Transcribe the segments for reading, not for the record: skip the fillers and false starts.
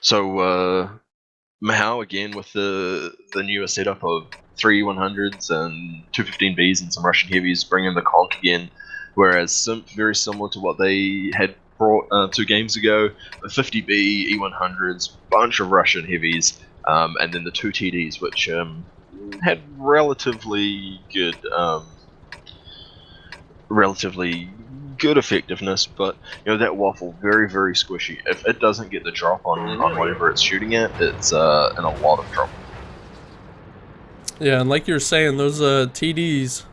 So MAHOU again with the newer setup of 3 100s and 215Bs and some Russian heavies, bringing the conk again. Whereas SIMP, very similar to what they had brought 2 games ago, the 50B, E100s, bunch of Russian heavies, and then the 2 TDs, which had relatively good effectiveness, but that waffle very squishy. If it doesn't get the drop on whatever it's shooting at, it's in a lot of trouble. Yeah, and like you're saying, those TDs,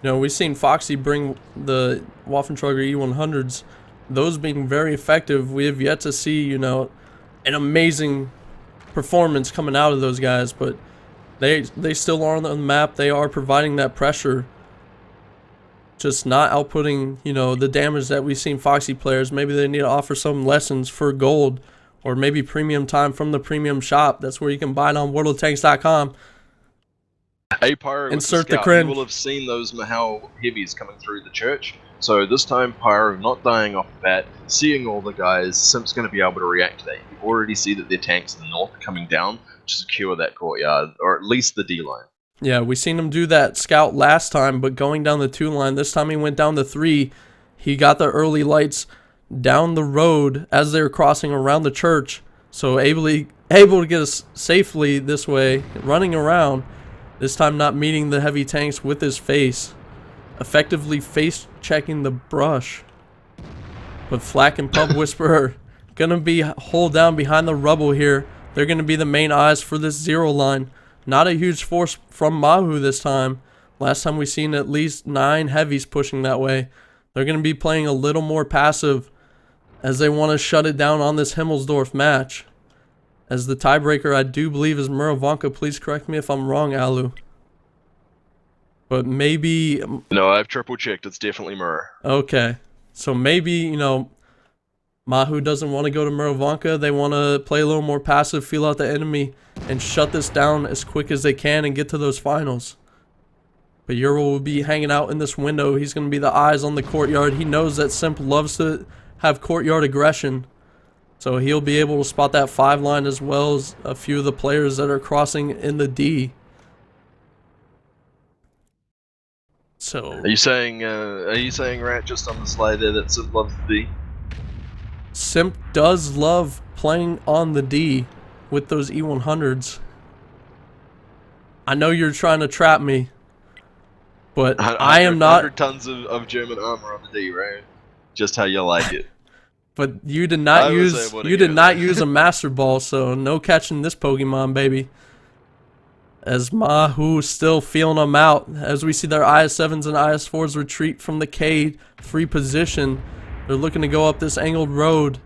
we've seen Foxy bring the Waffentrager E100s, those being very effective. We have yet to see an amazing performance coming out of those guys, but they still are on the map. They are providing that pressure, just not outputting the damage that we've seen Foxy players. Maybe they need to offer some lessons for gold, or maybe premium time from the premium shop. That's where you can buy it on worldoftanks.com. Hey Pyro, insert the the cringe. You will have seen those MAHOU heavies coming through the church. So this time Pyro not dying off the bat, seeing all the guys, Simp's going to be able to react to that. You already see that their tanks in the north are coming down to secure that courtyard, or at least the D line. Yeah, we seen him do that scout last time, but going down the 2 line, this time he went down the 3. He got the early lights down the road as they were crossing around the church, so able to get us safely this way, running around, this time not meeting the heavy tanks with his face, effectively face checking the brush. But Flak and Pub Whisperer gonna be holed down behind the rubble here. They're gonna be the main eyes for this 0 line. Not a huge force from MAHOU this time. Last time we seen at least 9 heavies pushing that way. They're going to be playing a little more passive as they want to shut it down on this Himmelsdorf match. As the tiebreaker, I do believe, is Murovanka. Please correct me if I'm wrong, Allu. But maybe... No, I've triple checked. It's definitely Mur. Okay. So maybe, MAHOU doesn't want to go to Murovanka. They want to play a little more passive, feel out the enemy, and shut this down as quick as they can and get to those finals. But Euro will be hanging out in this window. He's going to be the eyes on the courtyard. He knows that Simp loves to have courtyard aggression. So he'll be able to spot that 5 line as well as a few of the players that are crossing in the D. So Are you saying Rat, just on the slide there, that Simp loves the D? Simp does love playing on the D with those E100s. I know you're trying to trap me, but I am not. 100 tons of German armor on the D, right? Just how you like it. But you did not use a Master Ball, so no catching this Pokemon, baby. As MAHOU still feeling them out, as we see their IS-7s and IS-4s retreat from the K3 position. They're looking to go up this angled road.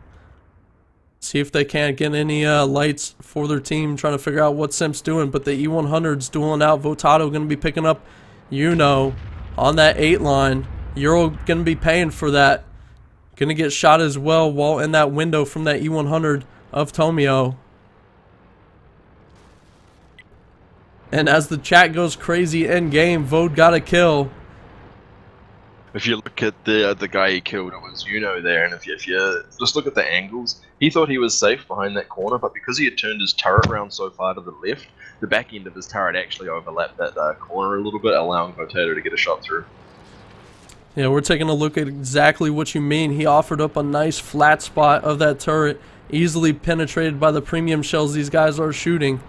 See if they can't get any lights for their team, trying to figure out what Simp's doing. But the E100's dueling out. Votado going to be picking up, on that 8 line. Euro going to be paying for that. Going to get shot as well while in that window from that E100 of Tomio. And as the chat goes crazy in game, Vode got a kill. If you look at the guy he killed, it was there, and if you just look at the angles, he thought he was safe behind that corner, but because he had turned his turret around so far to the left, the back end of his turret actually overlapped that corner a little bit, allowing Potato to get a shot through. Yeah, we're taking a look at exactly what you mean. He offered up a nice flat spot of that turret, easily penetrated by the premium shells these guys are shooting.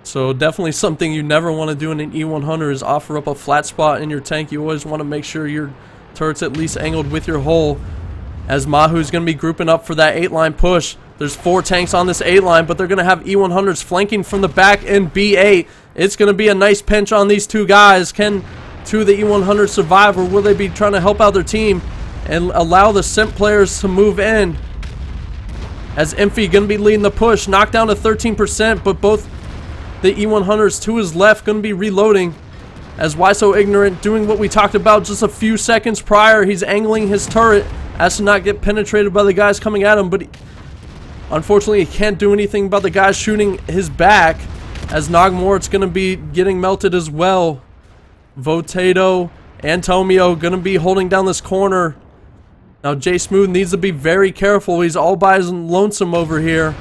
So definitely something you never want to do in an E100 is offer up a flat spot in your tank. You always want to make sure your turret's at least angled with your hull. As MAHOU's going to be grouping up for that 8 line push. There's 4 tanks on this 8 line, but they're going to have E100s flanking from the back in B8. It's going to be a nice pinch on these 2 guys. Can 2 of the E100s survive, or will they be trying to help out their team and allow the Simp players to move in? As Imphy going to be leading the push, knocked down to 13%, but both the E100s to his left going to be reloading. As Why So Ignorant doing what we talked about just a few seconds prior. He's angling his turret as to not get penetrated by the guys coming at him, but unfortunately he can't do anything about the guys shooting his back, as Nogmort's going to be getting melted as well. Votato and Tomio going to be holding down this corner. Now J Smooth needs to be very careful. He's all by his lonesome over here.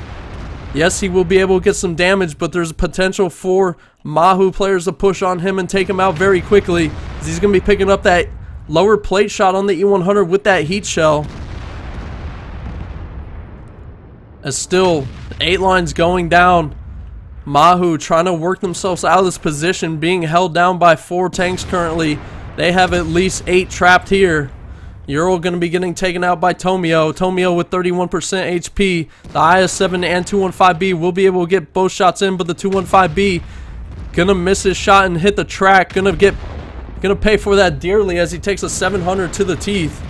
Yes, he will be able to get some damage, but there's a potential for MAHOU players to push on him and take him out very quickly. He's going to be picking up that lower plate shot on the E100 with that heat shell. As still, 8 lines going down. MAHOU trying to work themselves out of this position, being held down by 4 tanks currently. They have at least 8 trapped here. Ural going to be getting taken out by Tomio. Tomio with 31% HP. The IS-7 and 215B will be able to get both shots in, but the 215B going to miss his shot and hit the track. Going to pay for that dearly as he takes a 700 to the teeth.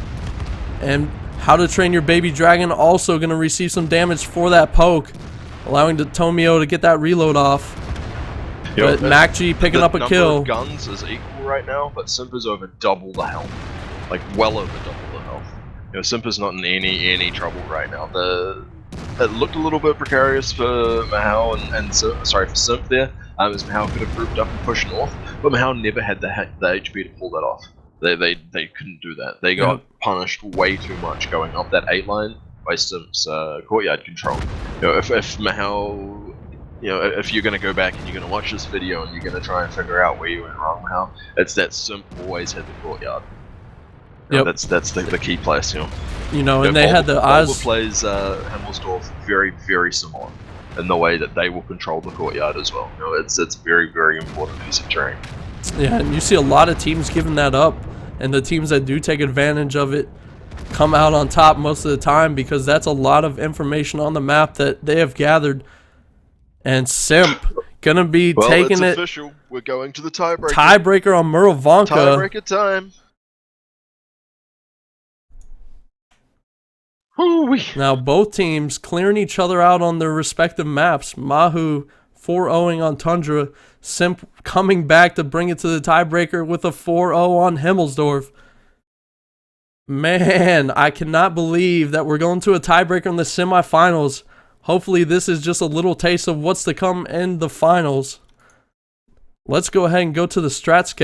And How to Train Your Baby Dragon also going to receive some damage for that poke, allowing the Tomio to get that reload off. But MacG picking up a kill. The number of guns is equal right now, but SIMP is over double the health. Like, well over double the health. You know, SIMP is not in any trouble right now. It looked a little bit precarious for MAHOU and sorry, for SIMP there, as MAHOU could have grouped up and pushed north, but MAHOU never had the HP to pull that off. They couldn't do that. They got punished way too much going up that 8 line by SIMP's courtyard control. You know, if MAHOU, you know, if you're going to go back and you're going to watch this video and you're going to try and figure out where you went wrong, MAHOU, it's that SIMP always had the courtyard. You know, that's the key place, you know. You know, and they had the eyes. Volvo plays Himmelsdorf very, very similar in the way that they will control the courtyard as well. You know, it's very, very important piece of terrain. Yeah, and you see a lot of teams giving that up, and the teams that do take advantage of it come out on top most of the time, because that's a lot of information on the map that they have gathered. And SIMP gonna be taking it. Official. We're going to the tiebreaker. Tiebreaker on Murovanka. Tiebreaker time. Now both teams clearing each other out on their respective maps. MAHOU 4-0ing on Tundra. SIMP coming back to bring it to the tiebreaker with a 4-0 on Himmelsdorf. Man, I cannot believe that we're going to a tiebreaker in the semifinals. Hopefully this is just a little taste of what's to come in the finals. Let's go ahead and go to the strat schedule.